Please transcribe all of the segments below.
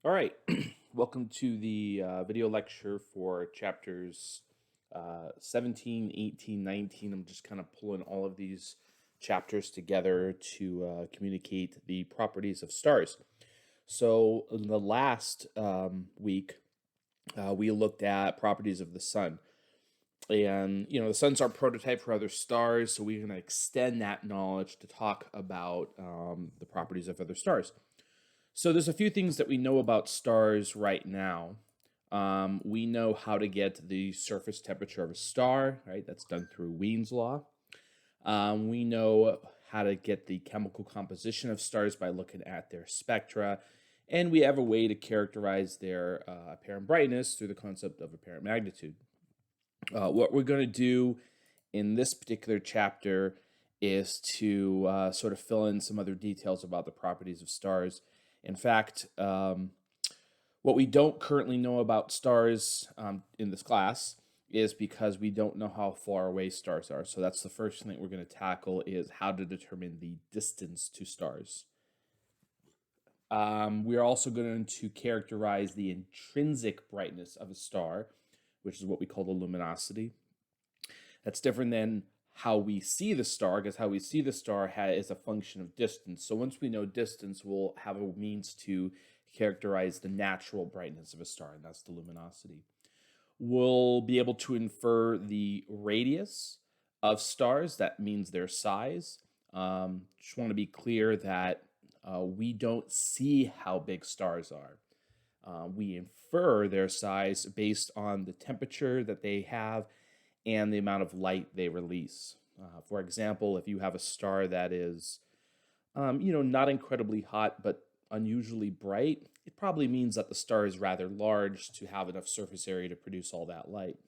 All right, welcome to the video lecture for chapters 17, 18, 19. I'm just kind of pulling all of these chapters together to communicate the properties of stars. So, in the last week, we looked at properties of the sun. And, the sun's our prototype for other stars, so we're going to extend that knowledge to talk about the properties of other stars. So there's a few things that we know about stars right now. We know how to get the surface temperature of a star, right? That's done through Wien's law. We know how to get the chemical composition of stars by looking at their spectra. And we have a way to characterize their apparent brightness through the concept of apparent magnitude. What we're going to do in this particular chapter is to sort of fill in some other details about the properties of stars. In fact, what we don't currently know about stars in this class is because we don't know how far away stars are. So that's the first thing we're going to tackle is how to determine the distance to stars. We're also going to characterize the intrinsic brightness of a star, which is what we call the luminosity. That's different than how we see the star, because how we see the star is a function of distance. So once we know distance, we'll have a means to characterize the natural brightness of a star, and that's the luminosity. We'll be able to infer the radius of stars. That means their size. Just want to be clear that we don't see how big stars are. We infer their size based on the temperature that they have and the amount of light they release. For example, if you have a star that is, not incredibly hot but unusually bright, it probably means that the star is rather large to have enough surface area to produce all that light.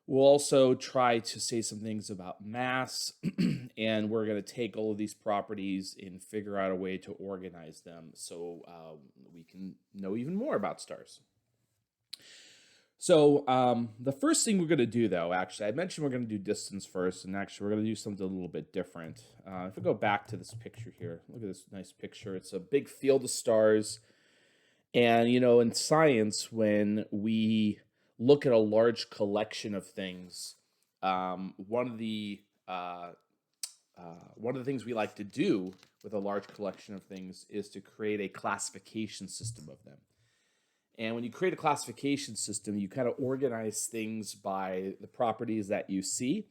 We'll also try to say some things about mass, and we're going to take all of these properties and figure out a way to organize them so we can know even more about stars. So the first thing we're going to do, though, actually, I mentioned we're going to do distance first, and actually we're going to do something a little bit different. If we go back to this picture here, look at this nice picture. It's a big field of stars. And, in science, when we look at a large collection of things, one of the things we like to do with a large collection of things is to create a classification system of them. And when you create a classification system, you kind of organize things by the properties that you see.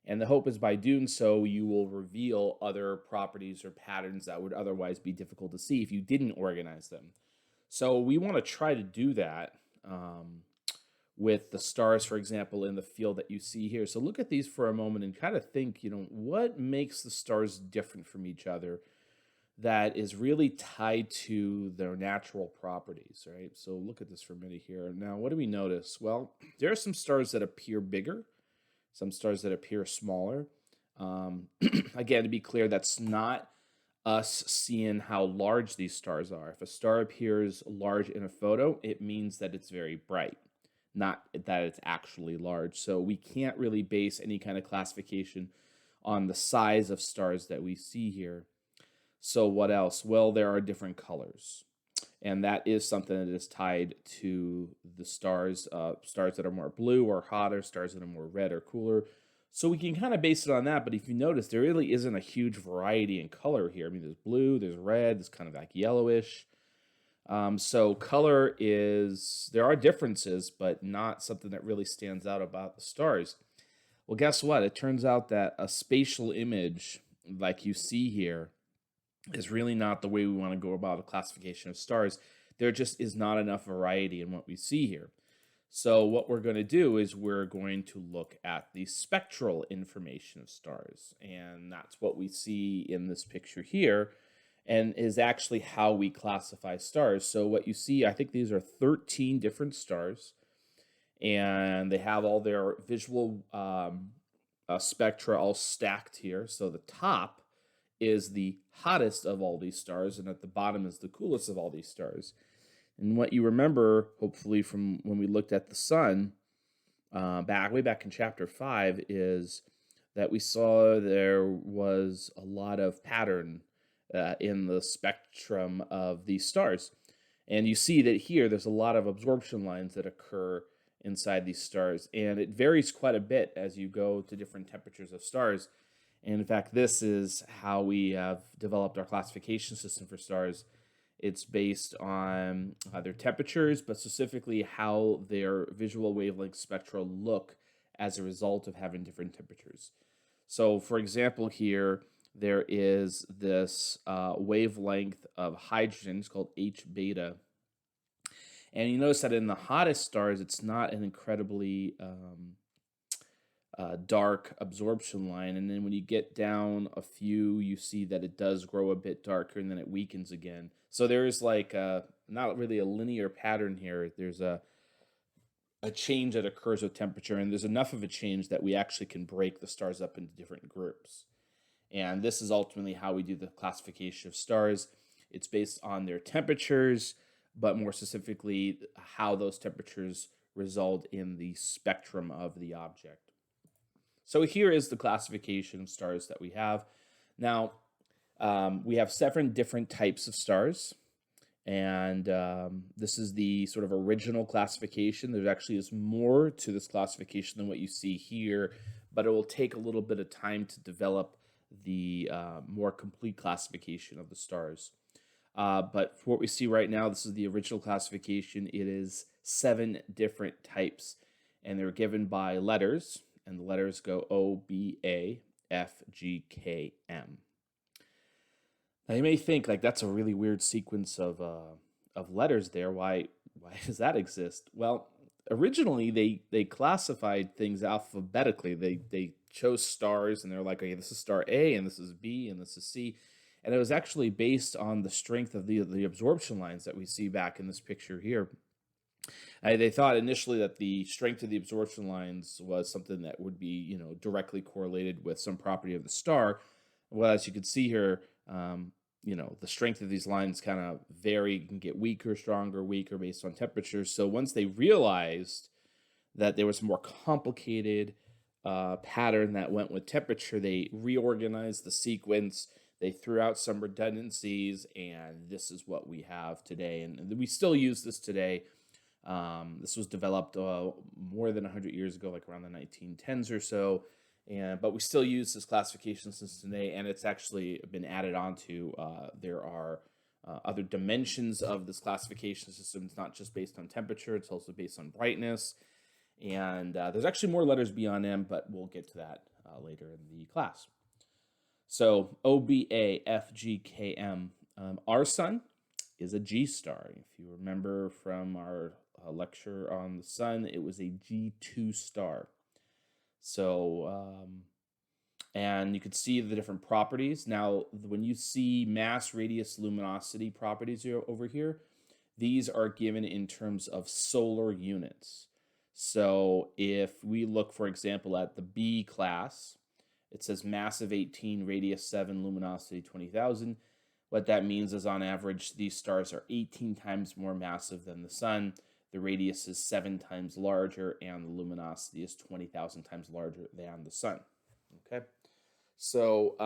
And the hope is by doing so, you will reveal other properties or patterns that would otherwise be difficult to see if you didn't organize them. So we want to try to do that with the stars, for example, in the field that you see here. So look at these for a moment and kind of think, what makes the stars different from each other that is really tied to their natural properties, right? So look at this for a minute here. Now, what do we notice? Well, there are some stars that appear bigger, some stars that appear smaller. Again, to be clear, that's not us seeing how large these stars are. If a star appears large in a photo, it means that it's very bright, not that it's actually large. So we can't really base any kind of classification on the size of stars that we see here. So what else? Well, there are different colors. And that is something that is tied to the stars, stars that are more blue or hotter, stars that are more red or cooler. So we can kind of base it on that. But if you notice, there really isn't a huge variety in color here. I mean, there's blue, there's red, there's kind of like yellowish. So color there are differences, but not something that really stands out about the stars. Well, guess what? It turns out that a spatial image like you see here is really not the way we want to go about the classification of stars. There just is not enough variety in what we see here. So what we're going to do is we're going to look at the spectral information of stars. And that's what we see in this picture here and is actually how we classify stars. So what you see, I think these are 13 different stars, and they have all their visual spectra all stacked here. So the top is the hottest of all these stars, and at the bottom is the coolest of all these stars. And what you remember, hopefully, from when we looked at the sun way back in chapter 5, is that we saw there was a lot of pattern in the spectrum of these stars. And you see that here there's a lot of absorption lines that occur inside these stars, and it varies quite a bit as you go to different temperatures of stars. And in fact, this is how we have developed our classification system for stars. It's based on their temperatures, but specifically how their visual wavelength spectra look as a result of having different temperatures. So, for example, here there is this wavelength of hydrogen. It's called H beta. And you notice that in the hottest stars, it's not an incredibly dark absorption line. And then when you get down a few, you see that it does grow a bit darker and then it weakens again. So there is like not really a linear pattern here. There's a change that occurs with temperature, and there's enough of a change that we actually can break the stars up into different groups. And this is ultimately how we do the classification of stars. It's based on their temperatures, but more specifically, how those temperatures result in the spectrum of the object. So here is the classification of stars that we have. Now, we have 7 different types of stars. And this is the sort of original classification. There actually is more to this classification than what you see here, but it will take a little bit of time to develop the more complete classification of the stars. But for what we see right now, this is the original classification. It is 7 different types, and they're given by letters, and the letters go O, B, A, F, G, K, M. Now you may think like that's a really weird sequence of letters there. Why does that exist? Well, originally they classified things alphabetically. They chose stars and they're like, okay, this is star A and this is B and this is C, and it was actually based on the strength of the absorption lines that we see back in this picture here. They thought initially that the strength of the absorption lines was something that would be directly correlated with some property of the star. Well, as you can see here, the strength of these lines kind of vary, can get weaker, stronger, weaker based on temperature. So once they realized that there was a more complicated pattern that went with temperature, they reorganized the sequence. They threw out some redundancies, and this is what we have today. And we still use this today. This was developed more than 100 years ago, like around the 1910s or so. But we still use this classification system today, and it's actually been added on to. There are other dimensions of this classification system. It's not just based on temperature, it's also based on brightness. And there's actually more letters beyond M, but we'll get to that later in the class. So O, B, A, F, G, K, M. Our sun is a G star. If you remember from our lecture on the sun, it was a G2 star. So, and you could see the different properties. Now, when you see mass, radius, luminosity properties here, over here, these are given in terms of solar units. So if we look, for example, at the B class, it says mass of 18, radius 7, luminosity 20,000. What that means is on average, these stars are 18 times more massive than the sun. The radius is 7 times larger, and the luminosity is 20,000 times larger than the sun. Okay, so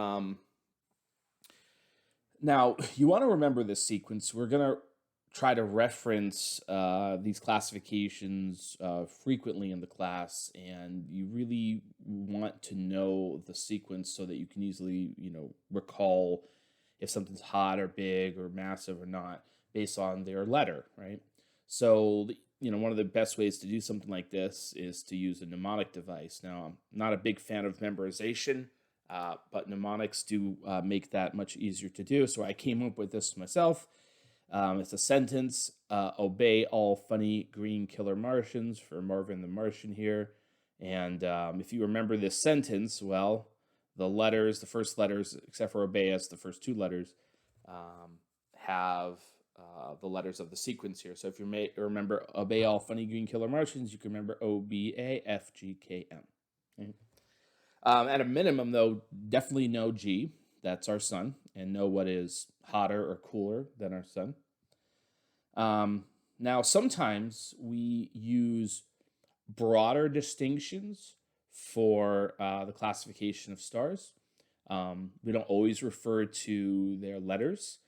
now you want to remember this sequence. We're going to try to reference these classifications frequently in the class, and you really want to know the sequence so that you can easily, recall if something's hot or big or massive or not based on their letter, right? So, one of the best ways to do something like this is to use a mnemonic device. Now, I'm not a big fan of memorization, but mnemonics do make that much easier to do. So I came up with this myself. It's a sentence, obey all funny green killer Martians, for Marvin the Martian here. And if you remember this sentence, well, the first letters, except for obey as the first 2 letters, have the letters of the sequence here. So if you may remember obey all funny green killer Martians, you can remember O, B, A, F, G, K, M. Okay. At a minimum, though, definitely know G. That's our sun, and know what is hotter or cooler than our sun. Now, sometimes we use broader distinctions for the classification of stars. We don't always refer to their letters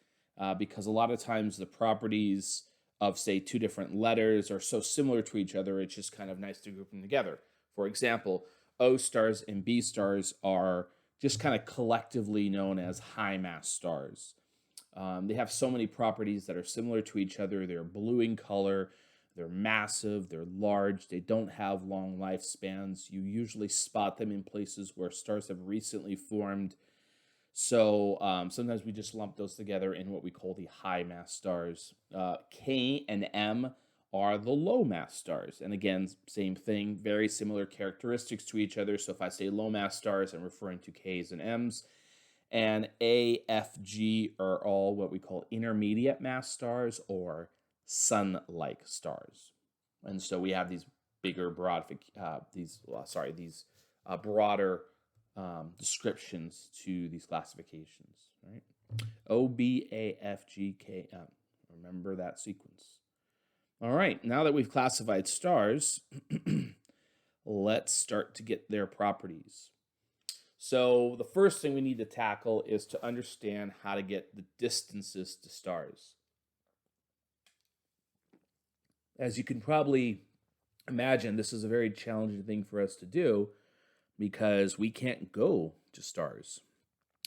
because a lot of times the properties of, say, two different letters are so similar to each other, it's just kind of nice to group them together. For example, O stars and B stars are just kind of collectively known as high mass stars. They have so many properties that are similar to each other. They're blue in color, they're massive, they're large, they don't have long lifespans. You usually spot them in places where stars have recently formed. So sometimes we just lump those together in what we call the high mass stars. K and M are the low mass stars. And again, same thing, very similar characteristics to each other. So if I say low mass stars, I'm referring to Ks and Ms. And A, F, G are all what we call intermediate mass stars or sun-like stars. And so we have these bigger, broader descriptions to these classifications, right? O, B, A, F, G, K, M. Remember that sequence. All right, now that we've classified stars, let's start to get their properties. So the first thing we need to tackle is to understand how to get the distances to stars. As you can probably imagine, this is a very challenging thing for us to do because we can't go to stars.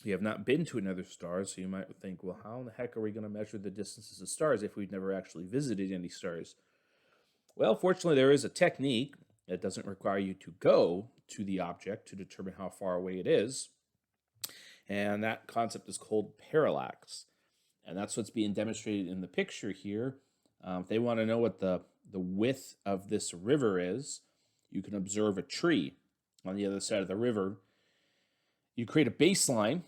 We have not been to another star, so you might think, well, how in the heck are we going to measure the distances of stars if we've never actually visited any stars? Well, fortunately, there is a technique that doesn't require you to go to the object to determine how far away it is. And that concept is called parallax. And that's what's being demonstrated in the picture here. If they want to know what the width of this river is, you can observe a tree on the other side of the river. You create a baseline,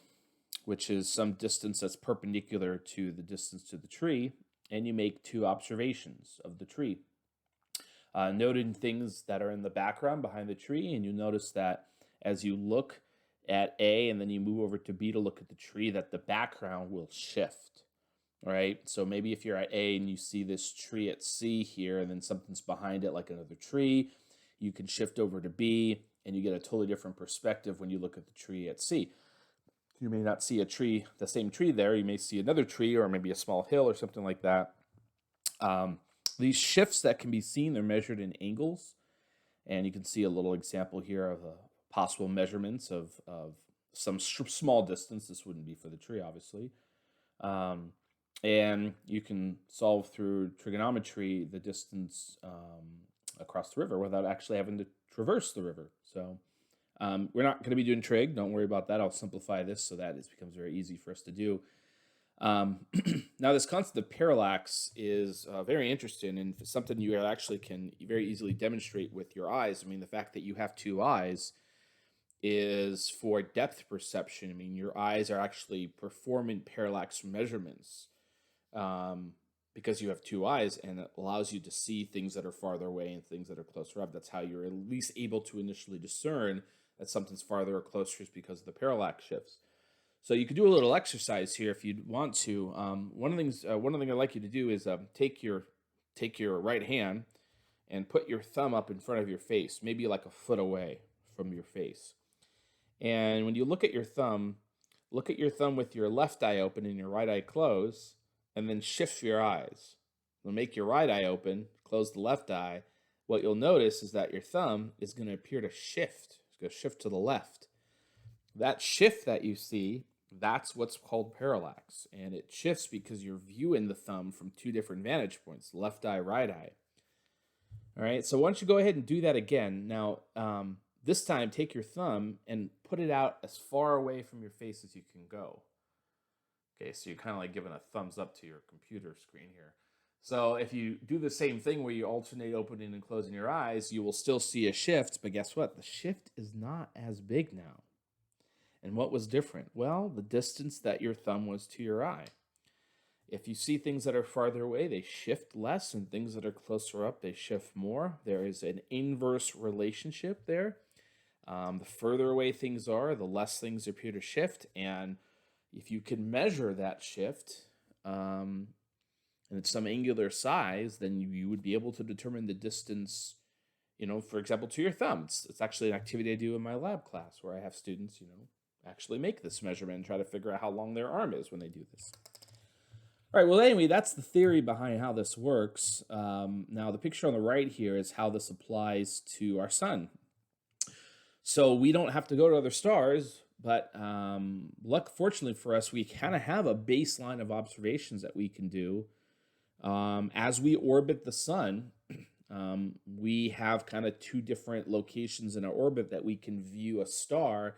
which is some distance that's perpendicular to the distance to the tree, and you make two observations of the tree. Noting things that are in the background behind the tree, and you notice that as you look at A and then you move over to B to look at the tree, that the background will shift, right? So maybe if you're at A and you see this tree at C here, and then something's behind it like another tree, you can shift over to B, and you get a totally different perspective when you look at the tree at C. You may not see a tree, the same tree there. You may see another tree or maybe a small hill or something like that. These shifts that can be seen, they're measured in angles. And you can see a little example here of possible measurements of some small distance. This wouldn't be for the tree, obviously. And you can solve through trigonometry the distance across the river without actually having to traverse the river. So we're not going to be doing trig. Don't worry about that. I'll simplify this so that it becomes very easy for us to do. Now, this concept of parallax is very interesting and something you actually can very easily demonstrate with your eyes. I mean, the fact that you have two eyes is for depth perception. I mean, your eyes are actually performing parallax measurements because you have two eyes, and it allows you to see things that are farther away and things that are closer up. That's how you're at least able to initially discern that something's farther or closer is because of the parallax shifts. So you could do a little exercise here if you'd want to. One thing I'd like you to do is take your right hand and put your thumb up in front of your face, maybe like a foot away from your face. And when you look at your thumb with your left eye open and your right eye closed, and then shift your eyes. You'll make your right eye open, close the left eye. What you'll notice is that your thumb is going to appear to shift. It's going to shift to the left. That shift that you see, that's what's called parallax. And it shifts because you're viewing the thumb from two different vantage points, left eye, right eye. All right, so why don't you go ahead and do that again. Now, this time, take your thumb and put it out as far away from your face as you can go. Okay, so you're kind of like giving a thumbs up to your computer screen here. So if you do the same thing where you alternate opening and closing your eyes, you will still see a shift, but guess what? The shift is not as big now. And what was different? Well, the distance that your thumb was to your eye. If you see things that are farther away, they shift less, and things that are closer up, they shift more. There is an inverse relationship there. The further away things are, the less things appear to shift, and if you can measure that shift, and it's some angular size, then you would be able to determine the distance, for example, to your thumb. It's actually an activity I do in my lab class where I have students, actually make this measurement and try to figure out how long their arm is when they do this. All right. Well, anyway, that's the theory behind how this works. Now, the picture on the right here is how this applies to our sun. So we don't have to go to other stars, but fortunately for us, we kind of have a baseline of observations that we can do as we orbit the sun. We have kind of two different locations in our orbit that we can view a star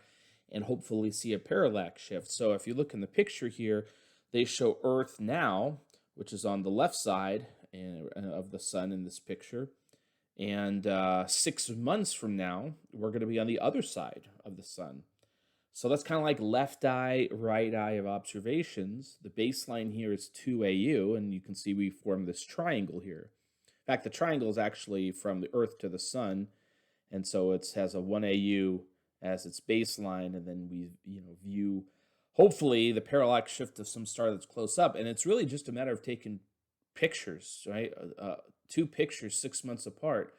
and hopefully see a parallax shift. So if you look in the picture here, they show Earth now, which is on the left side of the sun in this picture. And 6 months from now, we're going to be on the other side of the sun. So that's kind of like left eye, right eye of observations. The baseline here is 2 AU, and you can see we form this triangle here. In fact, the triangle is actually from the Earth to the sun, and so it has a 1 AU as its baseline, and then we view, hopefully, the parallax shift of some star that's close up, and it's really just a matter of taking pictures, right? Two pictures 6 months apart.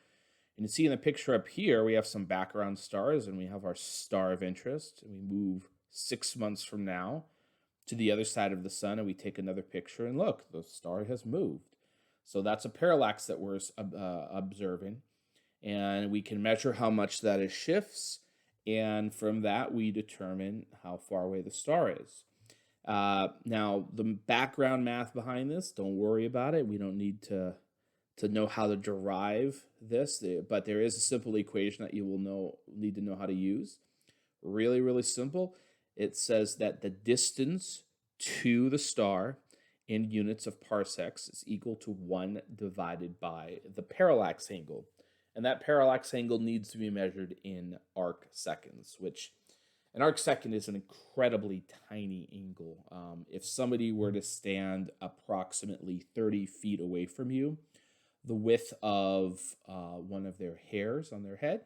And you see in the picture up here, we have some background stars and we have our star of interest. And we move 6 months from now to the other side of the sun and we take another picture and look, the star has moved. So that's a parallax that we're observing. And we can measure how much that is shifts. And from that, we determine how far away the star is. Now, the background math behind this, don't worry about it. We don't need to know how to derive this, but there is a simple equation that you will need to know how to use. Really, really simple. It says that the distance to the star in units of parsecs is equal to 1 divided by the parallax angle. And that parallax angle needs to be measured in arc seconds, which an arc second is an incredibly tiny angle. If somebody were to stand approximately 30 feet away from you, the width of one of their hairs on their head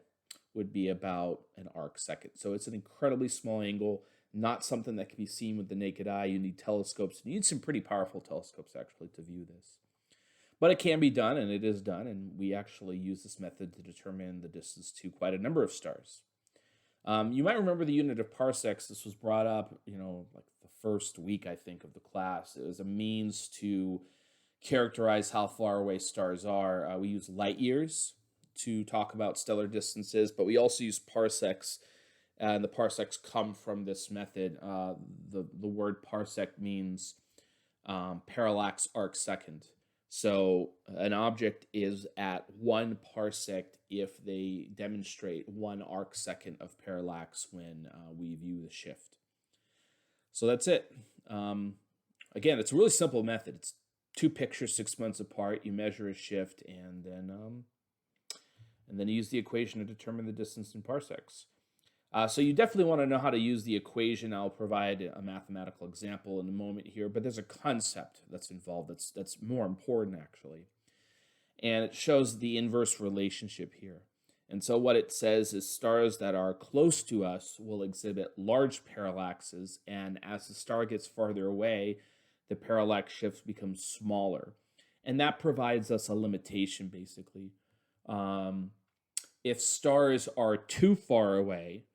would be about an arc second. So it's an incredibly small angle, not something that can be seen with the naked eye. You need telescopes. You need some pretty powerful telescopes, actually, to view this. But it can be done, and it is done, and we actually use this method to determine the distance to quite a number of stars. You might remember the unit of parsecs. This was brought up, like the first week, I think, of the class. It was a means to characterize how far away stars are. We use light years to talk about stellar distances, but we also use parsecs, and the parsecs come from this method. The word parsec means parallax arc second. So an object is at 1 parsec if they demonstrate 1 arc second of parallax when we view the shift. So that's it. Again, it's a really simple method. It's 2 pictures 6 months apart. You measure a shift, and then you use the equation to determine the distance in parsecs. So you definitely want to know how to use the equation. I'll provide a mathematical example in a moment here, but there's a concept that's involved that's more important, actually. And it shows the inverse relationship here. And so what it says is stars that are close to us will exhibit large parallaxes, and as the star gets farther away, the parallax shifts become smaller. And that provides us a limitation, basically. If stars are too far away,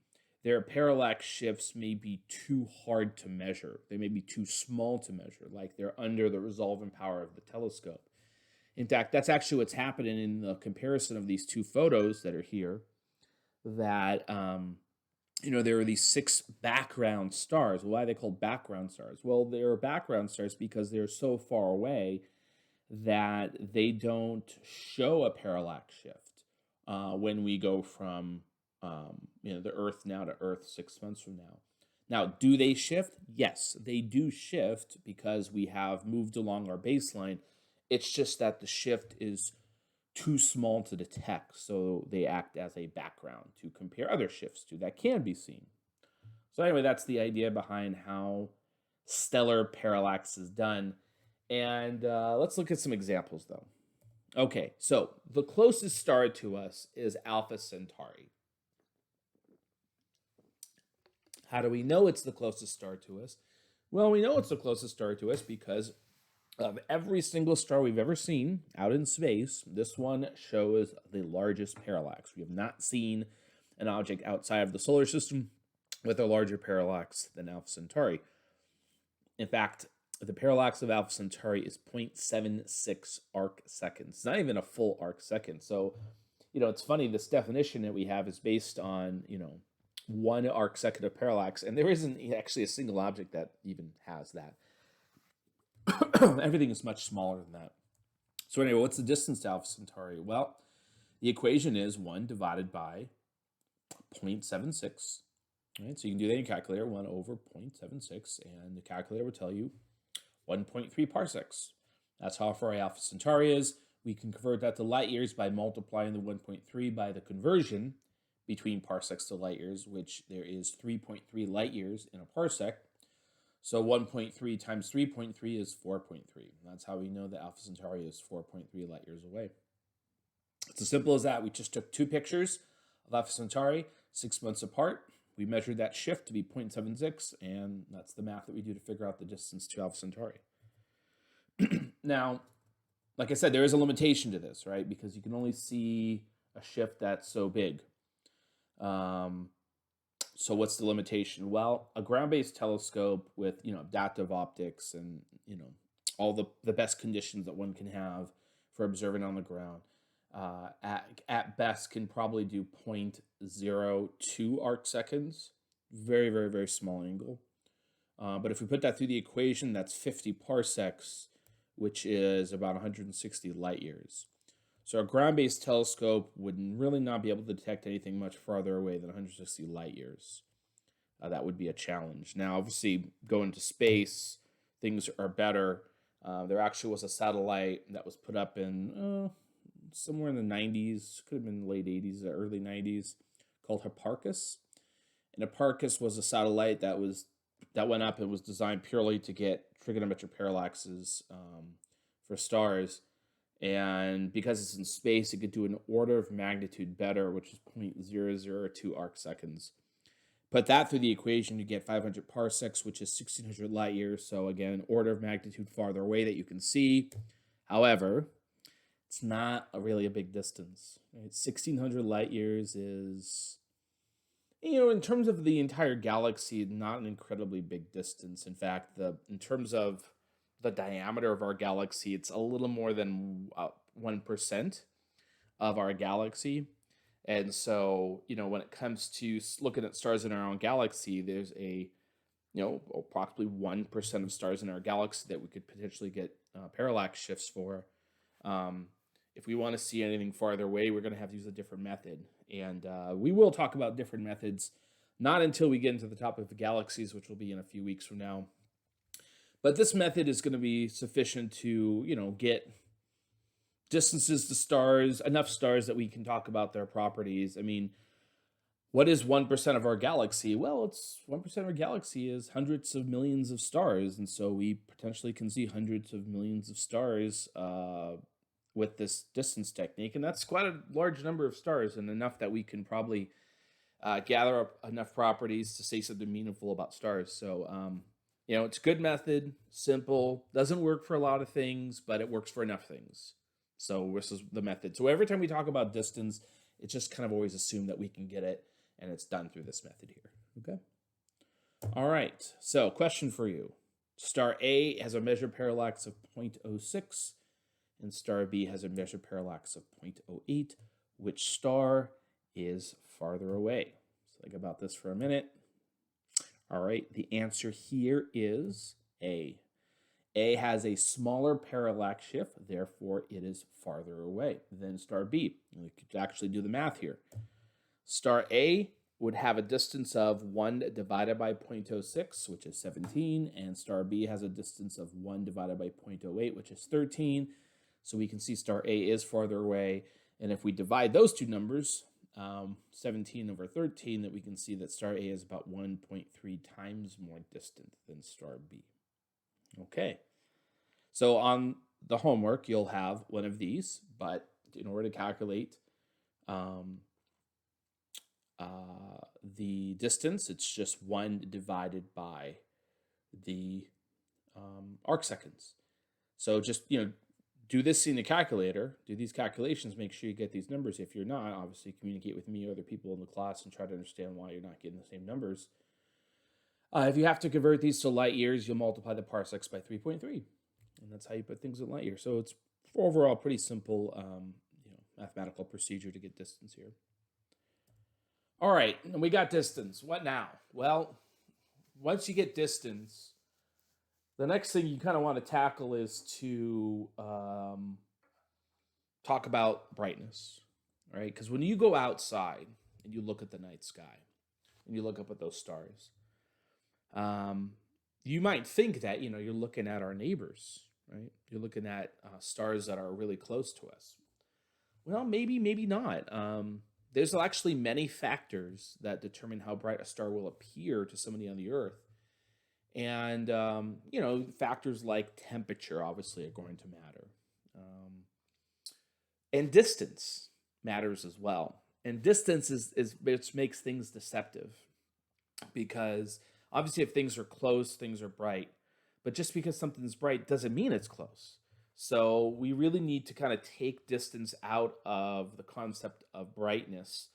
their parallax shifts may be too hard to measure. They may be too small to measure, like they're under the resolving power of the telescope. In fact, that's actually what's happening in the comparison of these 2 photos that are here, that there are these 6 background stars. Why are they called background stars? Well, they're background stars because they're so far away that they don't show a parallax shift when we go from the Earth now to Earth 6 months from now. Now, do they shift? Yes, they do shift because we have moved along our baseline. It's just that the shift is too small to detect, so they act as a background to compare other shifts to that can be seen. So anyway, that's the idea behind how stellar parallax is done. And let's look at some examples, though. Okay, so the closest star to us is Alpha Centauri. How do we know it's the closest star to us? Well, we know it's the closest star to us because of every single star we've ever seen out in space. This one shows the largest parallax. We have not seen an object outside of the solar system with a larger parallax than Alpha Centauri. In fact, the parallax of Alpha Centauri is 0.76 arc seconds. It's not even a full arc second. So, it's funny, this definition that we have is based on, 1 arc second of parallax, and there isn't actually a single object that even has that. Everything is much smaller than that. So anyway, what's the distance to Alpha Centauri? Well, the equation is 1 divided by 0.76. Right? So you can do that in your calculator, 1 over 0.76, and the calculator will tell you 1.3 parsecs. That's how far Alpha Centauri is. We can convert that to light years by multiplying the 1.3 by the conversion between parsecs to light years, which there is 3.3 light years in a parsec. So 1.3 times 3.3 is 4.3. That's how we know that Alpha Centauri is 4.3 light years away. It's as simple as that. We just took 2 pictures of Alpha Centauri 6 months apart. We measured that shift to be 0.76, and that's the math that we do to figure out the distance to Alpha Centauri. Now, like I said, there is a limitation to this, right? Because you can only see a shift that's so big. So what's the limitation? Well, a ground-based telescope with, adaptive optics and, all the best conditions that one can have for observing on the ground, at best can probably do 0.02 arc seconds. Very, very, very small angle. But if we put that through the equation, that's 50 parsecs, which is about 160 light years. So a ground-based telescope would really not be able to detect anything much farther away than 160 light years. That would be a challenge. Now, obviously, going to space, things are better. There actually was a satellite that was put up in somewhere in the 90s, could have been the late 80s or early 90s, called Hipparchus. And Hipparchus was a satellite that went up and was designed purely to get trigonometric parallaxes for stars. And because it's in space, it could do an order of magnitude better, which is 0.002 arc seconds. Put that through the equation, you get 500 parsecs, which is 1,600 light years. So again, an order of magnitude farther away that you can see. However, it's not really a big distance. Right? 1,600 light years is, in terms of the entire galaxy, not an incredibly big distance. In fact, in terms of the diameter of our galaxy, it's a little more than 1% of our galaxy. And so, when it comes to looking at stars in our own galaxy, there's approximately 1% of stars in our galaxy that we could potentially get parallax shifts for. If we want to see anything farther away, we're going to have to use a different method. And we will talk about different methods, not until we get into the top of the galaxies, which will be in a few weeks from now. But this method is going to be sufficient to, get distances to stars, enough stars that we can talk about their properties. I mean, what is 1% of our galaxy? Well, it's 1% of our galaxy is hundreds of millions of stars. And so we potentially can see hundreds of millions of stars with this distance technique. And that's quite a large number of stars, and enough that we can probably gather up enough properties to say something meaningful about stars. So, it's a good method, simple, doesn't work for a lot of things, but it works for enough things. So this is the method. So every time we talk about distance, it's just kind of always assume that we can get it, and it's done through this method here. Okay. All right. So question for you. Star A has a measured parallax of 0.06, and star B has a measured parallax of 0.08. Which star is farther away? So think about this for a minute. All right. The answer here is A. A has a smaller parallax shift, therefore it is farther away than star B. We could actually do the math here. Star A would have a distance of 1 divided by 0.06, which is 17, and star B has a distance of 1 divided by 0.08, which is 13. So we can see star A is farther away, and if we divide those two numbers, 17 over 13, that we can see that star A is about 1.3 times more distant than star B. Okay, so on the homework, you'll have one of these, but in order to calculate the distance, it's just 1 divided by the arc seconds. So just, do this in the calculator, do these calculations, make sure you get these numbers. If you're not, obviously communicate with me or other people in the class and try to understand why you're not getting the same numbers. If you have to convert these to light years, you'll multiply the parsecs by 3.3, and that's how you put things in light years. So it's overall pretty simple, mathematical procedure to get distance here. All right, and we got distance. What now? Well, once you get distance, the next thing you kind of want to tackle is to talk about brightness, right? Because when you go outside and you look at the night sky and you look up at those stars, you might think that you're looking at our neighbors, right? You're looking at stars that are really close to us. Well, maybe not. There's actually many factors that determine how bright a star will appear to somebody on the Earth. And, factors like temperature obviously are going to matter. And distance matters as well. And distance is which makes things deceptive, because obviously if things are close, things are bright. But just because something's bright doesn't mean it's close. So we really need to kind of take distance out of the concept of brightness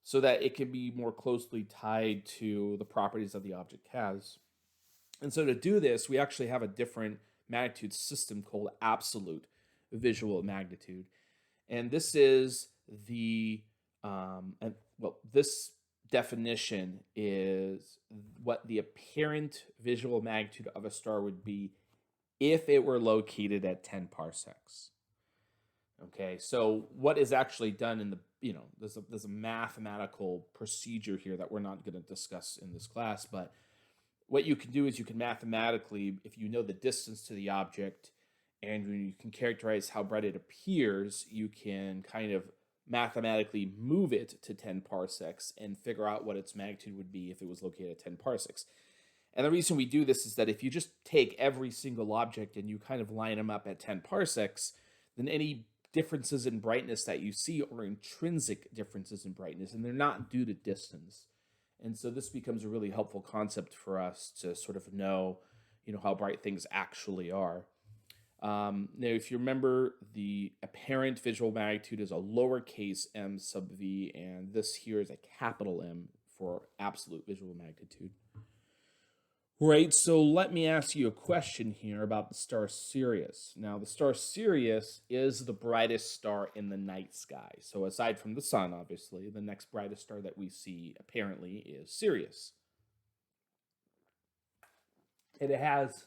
so that it can be more closely tied to the properties that the object has. And so to do this, we actually have a different magnitude system called absolute visual magnitude. And this is this definition is what the apparent visual magnitude of a star would be if it were located at 10 parsecs. Okay, so what is actually done in there's a mathematical procedure here that we're not going to discuss in this class, but what you can do is you can mathematically, if you know the distance to the object and you can characterize how bright it appears, you can kind of mathematically move it to 10 parsecs and figure out what its magnitude would be if it was located at 10 parsecs. And the reason we do this is that if you just take every single object and you kind of line them up at 10 parsecs, then any differences in brightness that you see are intrinsic differences in brightness, and they're not due to distance. And so this becomes a really helpful concept for us to sort of know, how bright things actually are. Now, if you remember, the apparent visual magnitude is a lowercase m sub v, and this here is a capital M for absolute visual magnitude. Right, so let me ask you a question here about the star Sirius. Now, the star Sirius is the brightest star in the night sky. So aside from the sun, obviously, the next brightest star that we see apparently is Sirius. It has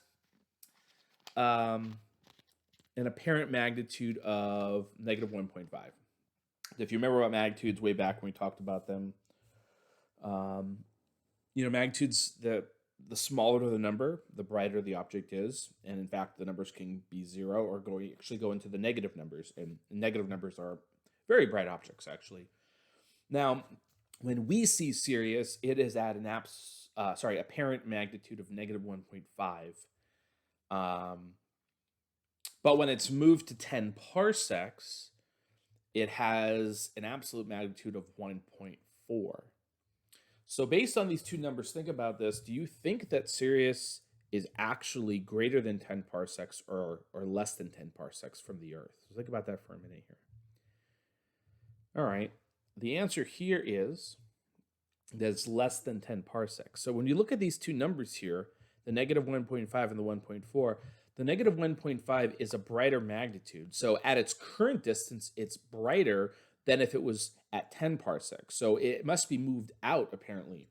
an apparent magnitude of negative 1.5. If you remember about magnitudes way back when we talked about them, magnitudes, the smaller the number, the brighter the object is. And in fact, the numbers can be 0 or actually go into the negative numbers. And negative numbers are very bright objects, actually. Now, when we see Sirius, it is at an apparent magnitude of negative 1.5. But when it's moved to 10 parsecs, it has an absolute magnitude of 1.4. So based on these two numbers, think about this. Do you think that Sirius is actually greater than 10 parsecs or less than 10 parsecs from the Earth? So think about that for a minute here. All right. The answer here is that it's less than 10 parsecs. So when you look at these two numbers here, the negative 1.5 and the 1.4, the negative 1.5 is a brighter magnitude. So at its current distance, it's brighter than if it was at 10 parsecs. So it must be moved out, apparently,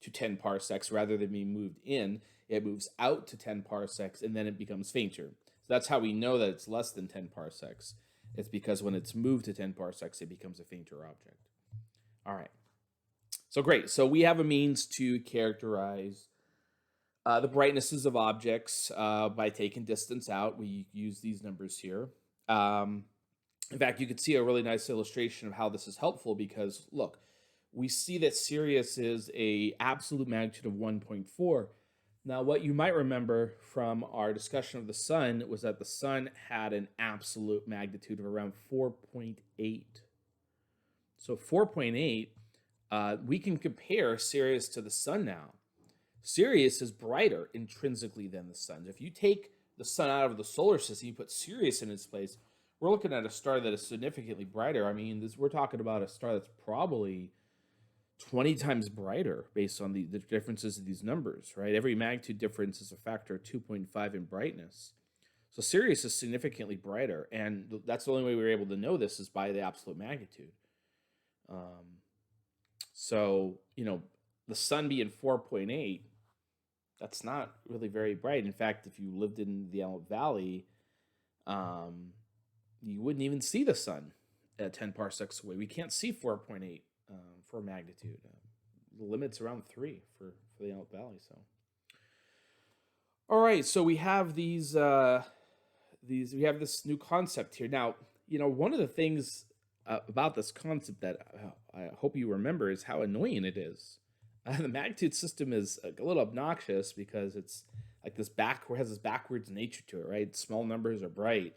to 10 parsecs rather than being moved in. It moves out to 10 parsecs, and then it becomes fainter. So that's how we know that it's less than 10 parsecs. It's because when it's moved to 10 parsecs, it becomes a fainter object. All right. So great. So we have a means to characterize the brightnesses of objects by taking distance out. We use these numbers here. In fact, you could see a really nice illustration of how this is helpful because, look, we see that Sirius is an absolute magnitude of 1.4. Now, what you might remember from our discussion of the sun was that the sun had an absolute magnitude of around 4.8. So 4.8, we can compare Sirius to the sun now. Sirius is brighter intrinsically than the sun. If you take the sun out of the solar system, you put Sirius in its place, we're looking at a star that is significantly brighter. I mean, we're talking about a star that's probably 20 times brighter based on the differences of these numbers, right? Every magnitude difference is a factor of 2.5 in brightness. So Sirius is significantly brighter, and that's the only way we were able to know this is by the absolute magnitude. So, the sun being 4.8, that's not really very bright. In fact, if you lived in the Antelope Valley, you wouldn't even see the sun at 10 parsecs away. We can't see 4.8 for magnitude. The limit's around 3 for the Antelope Valley. So, all right, so we have we have this new concept here. Now, one of the things about this concept that I hope you remember is how annoying it is. The magnitude system is a little obnoxious because it's like has this backwards nature to it, right? Small numbers are bright,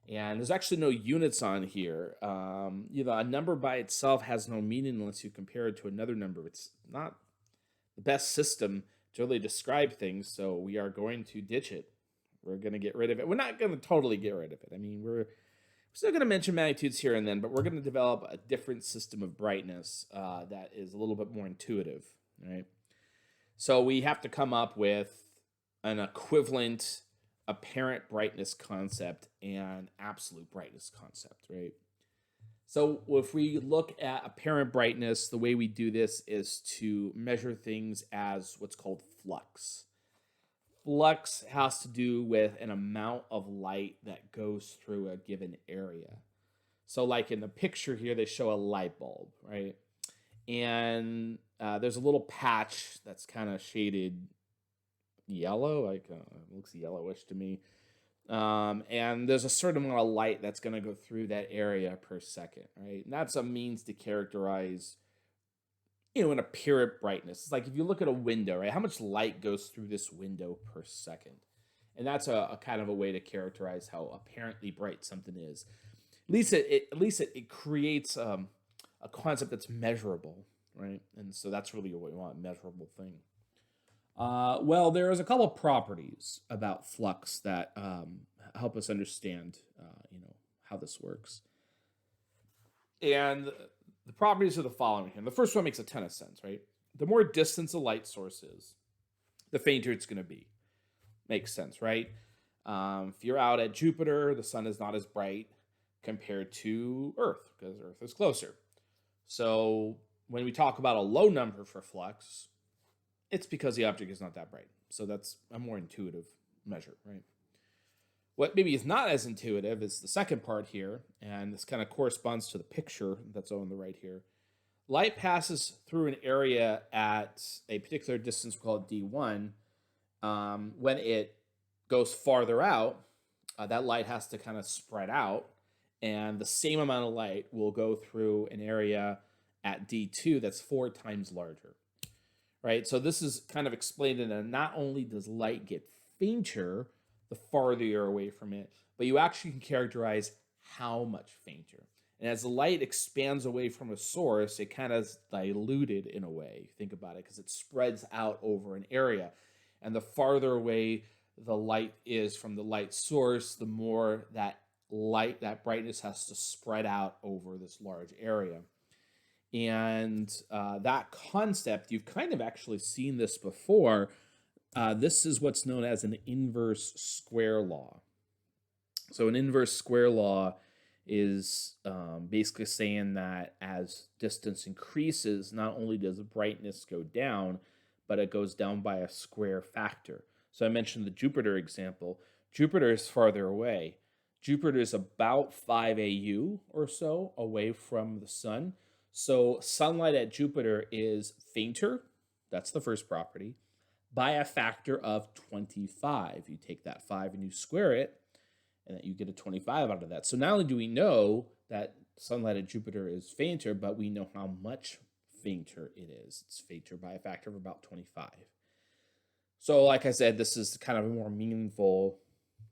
and there's actually no units on here. A number by itself has no meaning unless you compare it to another number. It's not the best system to really describe things, so we are going to ditch it. We're going to get rid of it. We're not going to totally get rid of it. I mean, we're still going to mention magnitudes here and then, but we're going to develop a different system of brightness that is a little bit more intuitive, right? So we have to come up with an equivalent apparent brightness concept and absolute brightness concept, right? So if we look at apparent brightness, the way we do this is to measure things as what's called flux. Flux has to do with an amount of light that goes through a given area. So like in the picture here, they show a light bulb, right? And there's a little patch that's kind of shaded yellow, like it looks yellowish to me. And there's a certain amount of light that's going to go through that area per second, right? And that's a means to characterize an apparent brightness. It's like if you look at a window, right? How much light goes through this window per second? And that's a kind of a way to characterize how apparently bright something is. At least it creates a concept that's measurable, right? And so that's really what we want, a measurable thing. Well, there's a couple of properties about flux that help us understand, how this works. And the properties are the following here. The first one makes a ton of sense, right? The more distant a light source is, the fainter it's going to be. Makes sense, right? If you're out at Jupiter, the sun is not as bright compared to Earth because Earth is closer. So when we talk about a low number for flux, it's because the object is not that bright. So that's a more intuitive measure, right? What maybe is not as intuitive is the second part here, and this kind of corresponds to the picture that's on the right here. Light passes through an area at a particular distance, we call it D1. When it goes farther out, that light has to kind of spread out, and the same amount of light will go through an area at D2 that's 4 times larger, right? So this is kind of explained in that not only does light get fainter the farther you're away from it, but you actually can characterize how much fainter. And as the light expands away from a source, it kind of is diluted in a way. Think about it, because it spreads out over an area. And the farther away the light is from the light source, the more that brightness has to spread out over this large area. And that concept, you've kind of actually seen this before. This is what's known as an inverse square law. So an inverse square law is basically saying that as distance increases, not only does the brightness go down, but it goes down by a square factor. So I mentioned the Jupiter example. Jupiter is farther away. Jupiter is about 5 AU or so away from the sun. So sunlight at Jupiter is fainter. That's the first property. By a factor of 25. You take that 5 and you square it, and you get a 25 out of that. So not only do we know that sunlight at Jupiter is fainter, but we know how much fainter it is. It's fainter by a factor of about 25. So like I said, this is kind of a more meaningful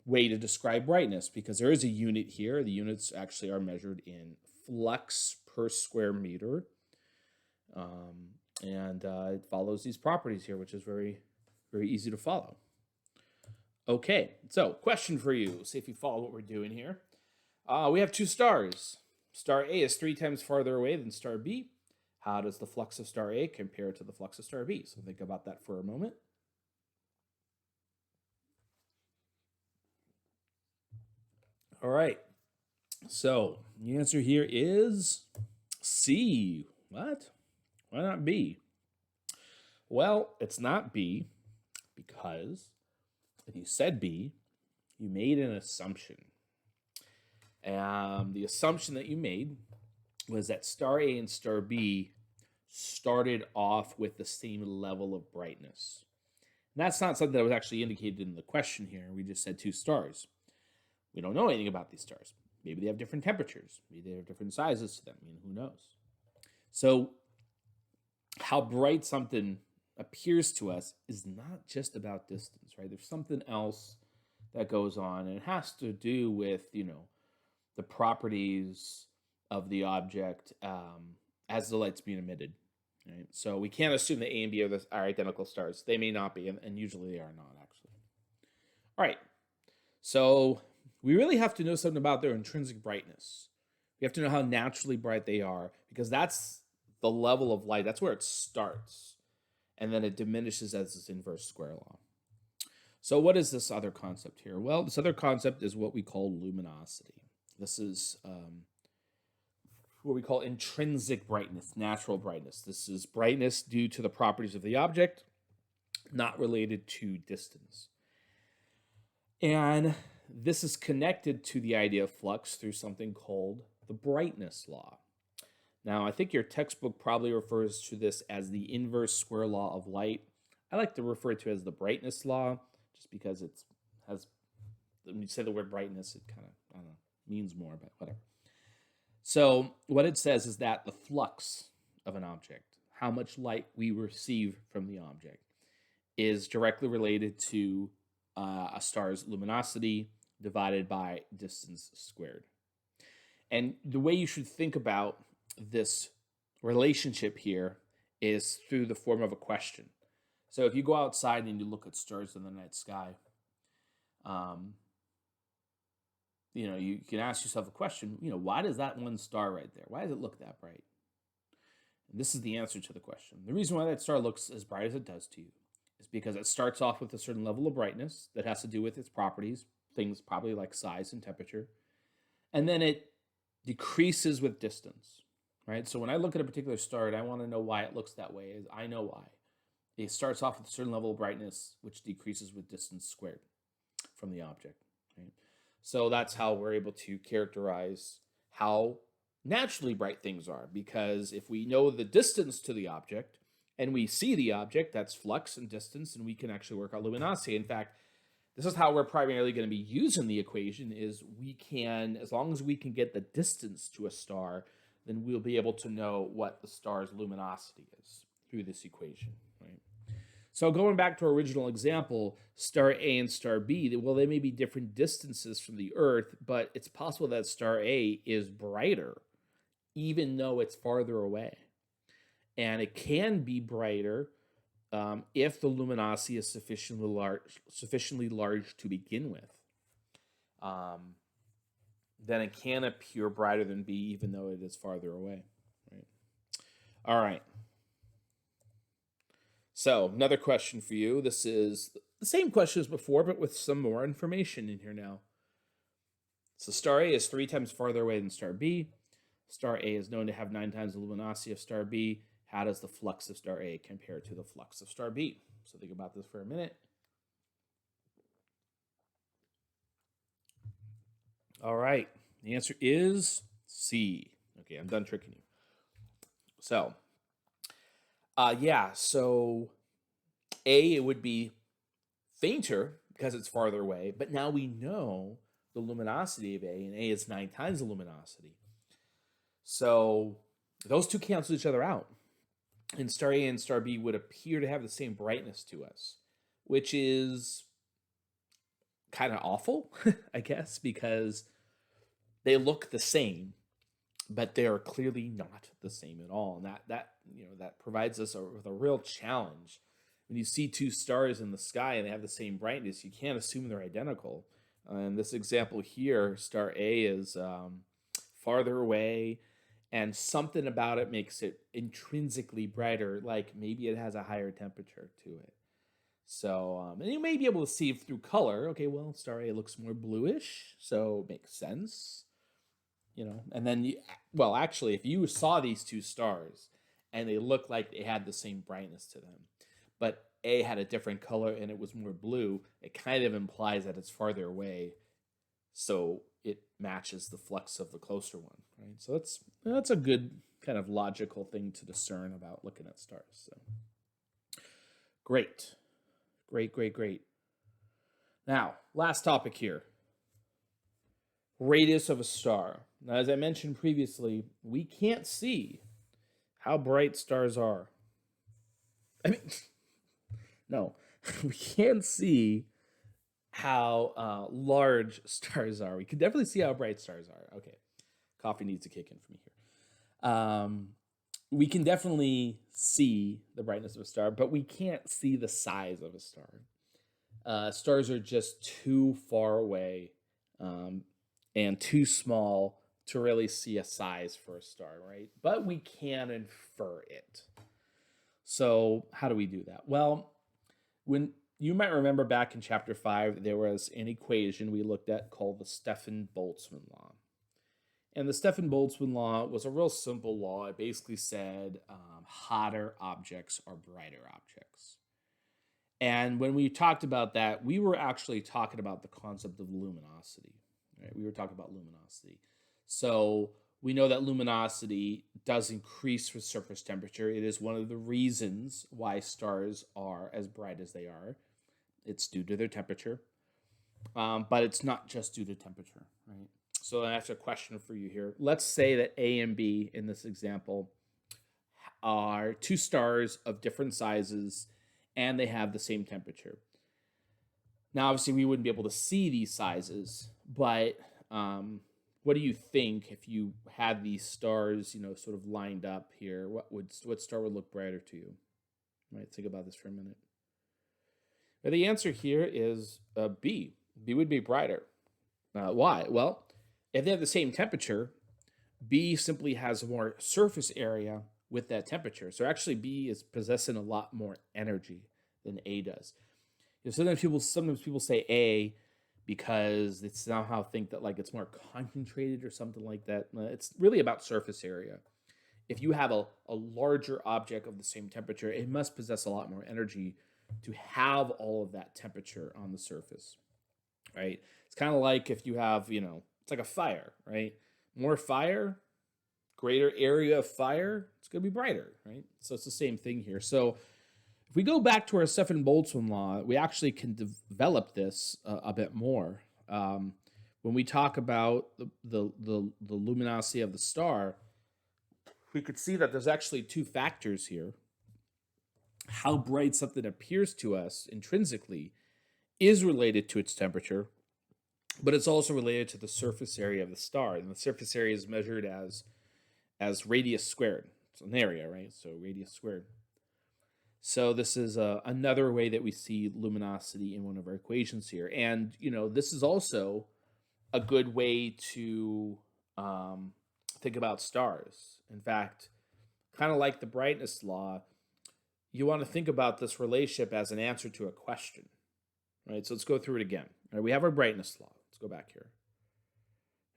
way to describe brightness because there is a unit here. The units actually are measured in flux per square meter. And it follows these properties here, which is very, very easy to follow. Okay, so question for you. See if you follow what we're doing here. We have 2 stars. Star A is 3 times farther away than star B. How does the flux of star A compare to the flux of star B? So think about that for a moment. All right. So the answer here is C. What? Why not B? Well, it's not B because if you said B, you made an assumption. The assumption that you made was that star A and star B started off with the same level of brightness. And that's not something that was actually indicated in the question here. We just said two stars. We don't know anything about these stars. Maybe they have different temperatures. Maybe they have different sizes to them. I mean, who knows? So how bright something appears to us is not just about distance, right? There's something else that goes on, and it has to do with, the properties of the object as the light's being emitted. Right? So we can't assume that A and B are identical stars. They may not be, and usually they are not, actually. All right. So we really have to know something about their intrinsic brightness. We have to know how naturally bright they are, because that's the level of light. That's where it starts. And then it diminishes as its inverse square law. So what is this other concept here? Well, this other concept is what we call luminosity. This is what we call intrinsic brightness, natural brightness. This is brightness due to the properties of the object, not related to distance. And this is connected to the idea of flux through something called the brightness law. Now, I think your textbook probably refers to this as the inverse square law of light. I like to refer to it as the brightness law, just because it has, when you say the word brightness, it kind of, I don't know, means more, but whatever. So what it says is that the flux of an object, how much light we receive from the object, is directly related to a star's luminosity divided by distance squared. And the way you should think about this relationship here is through the form of a question. So if you go outside and you look at stars in the night sky, you can ask yourself a question, why does that one star right there, why does it look that bright? And this is the answer to the question. The reason why that star looks as bright as it does to you is because it starts off with a certain level of brightness that has to do with its properties, things probably like size and temperature, and then it decreases with distance, right? So when I look at a particular star and I want to know why it looks that way, I know why. It starts off with a certain level of brightness, which decreases with distance squared from the object, right? So that's how we're able to characterize how naturally bright things are, because if we know the distance to the object and we see the object, that's flux and distance, and we can actually work out luminosity. In fact, this is how we're primarily going to be using the equation, is we can, as long as we can get the distance to a star, then we'll be able to know what the star's luminosity is through this equation, right? So going back to our original example, star A and star B, well, they may be different distances from the Earth, but it's possible that star A is brighter, even though it's farther away. And it can be brighter if the luminosity is sufficiently large to begin with. Then it can appear brighter than B, even though it is farther away. Right? All right. So another question for you. This is the same question as before, but with some more information in here now. So star A is 3 times farther away than star B. Star A is known to have 9 times the luminosity of star B. How does the flux of star A compare to the flux of star B? So think about this for a minute. All right. The answer is C. Okay, I'm done tricking you. So, so A, it would be fainter because it's farther away, but now we know the luminosity of A, and A is 9 times the luminosity. So those two cancel each other out. And star A and star B would appear to have the same brightness to us, which is kind of awful, I guess, because they look the same, but they are clearly not the same at all. And that provides us with a real challenge. When you see two stars in the sky and they have the same brightness, you can't assume they're identical. In this example here, star A is farther away, and something about it makes it intrinsically brighter, like maybe it has a higher temperature to it. So, and you may be able to see through color. Okay, well, star A looks more bluish, so it makes sense, And then, well, actually, if you saw these two stars and they looked like they had the same brightness to them, but A had a different color and it was more blue, it kind of implies that it's farther away, so it matches the flux of the closer one, right? So that's a good kind of logical thing to discern about looking at stars. So great. Great. Now, last topic here. Radius of a star. Now, as I mentioned previously, we can't see how bright stars are. I mean, no, we can't see how large stars are. We can definitely see how bright stars are. Okay, coffee needs to kick in for me here. We can definitely see the brightness of a star, but we can't see the size of a star. Stars are just too far away and too small to really see a size for a star, right? But we can infer it. So how do we do that? Well, when you might remember back in chapter 5, there was an equation we looked at called the Stefan-Boltzmann law. And the Stefan-Boltzmann law was a real simple law. It basically said hotter objects are brighter objects. And when we talked about that, we were actually talking about the concept of luminosity. Right? We were talking about luminosity. So we know that luminosity does increase with surface temperature. It is one of the reasons why stars are as bright as they are. It's due to their temperature. But it's not just due to temperature, right? So that's a question for you here. Let's say that A and B in this example are two stars of different sizes and they have the same temperature. Now, obviously, we wouldn't be able to see these sizes, but what do you think if you had these stars, sort of lined up here? What star would look brighter to you? You might think about this for a minute. Well, the answer here is B. B would be brighter. Why? Well, if they have the same temperature, B simply has more surface area with that temperature. So actually, B is possessing a lot more energy than A does. Sometimes people say A because they somehow think that like it's more concentrated or something like that. It's really about surface area. If you have a larger object of the same temperature, it must possess a lot more energy to have all of that temperature on the surface, right? It's kind of like if you have, it's like a fire, right? More fire, greater area of fire, it's going to be brighter, right? So it's the same thing here. So if we go back to our Stefan-Boltzmann law, we actually can develop this a bit more. When we talk about the luminosity of the star, we could see that there's actually two factors here. How bright something appears to us intrinsically is related to its temperature, but it's also related to the surface area of the star. And the surface area is measured as radius squared. It's an area, right? So radius squared. So this is another way that we see luminosity in one of our equations here. And, this is also a good way to think about stars. In fact, kind of like the brightness law, you want to think about this relationship as an answer to a question, right? So let's go through it again. All right, we have our brightness law. Let's go back here.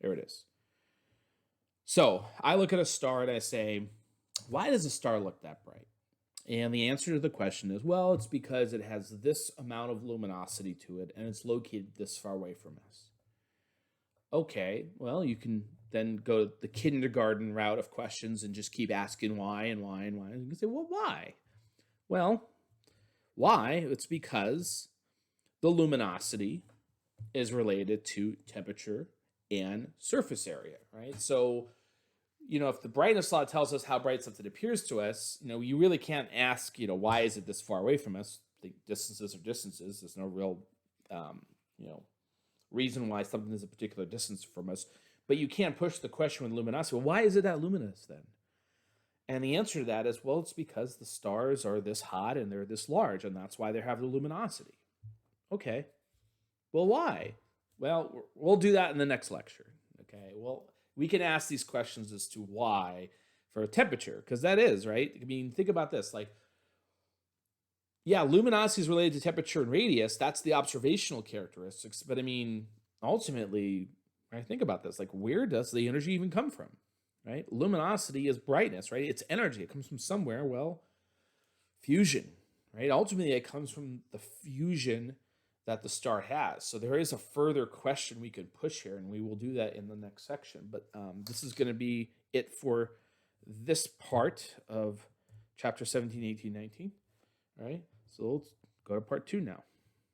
There it is. So I look at a star and I say, why does a star look that bright? And the answer to the question is, well, it's because it has this amount of luminosity to it and it's located this far away from us. Okay, well, you can then go the kindergarten route of questions and just keep asking why and why and why. And you can say, well, why? Well, why? It's because the luminosity is related to temperature and surface area, right? So, if the brightness law tells us how bright something appears to us, you really can't ask, why is it this far away from us? The distances are distances. There's no real, reason why something is a particular distance from us. But you can't push the question with luminosity. Well, why is it that luminous then? And the answer to that is, well, it's because the stars are this hot and they're this large, and that's why they have the luminosity. Okay. Well, why? Well, we'll do that in the next lecture. Okay. Well, we can ask these questions as to why for a temperature, because that is, right? I mean, think about this. Like, yeah, luminosity is related to temperature and radius. That's the observational characteristics. But I mean, ultimately, when I think about this, like, where does the energy even come from? Right? Luminosity is brightness, right? It's energy. It comes from somewhere. Well, fusion, right? Ultimately, it comes from the fusion that the star has. So there is a further question we could push here, and we will do that in the next section. But this is going to be it for this part of chapter 17, 18, 19. All right, so let's go to part 2 now.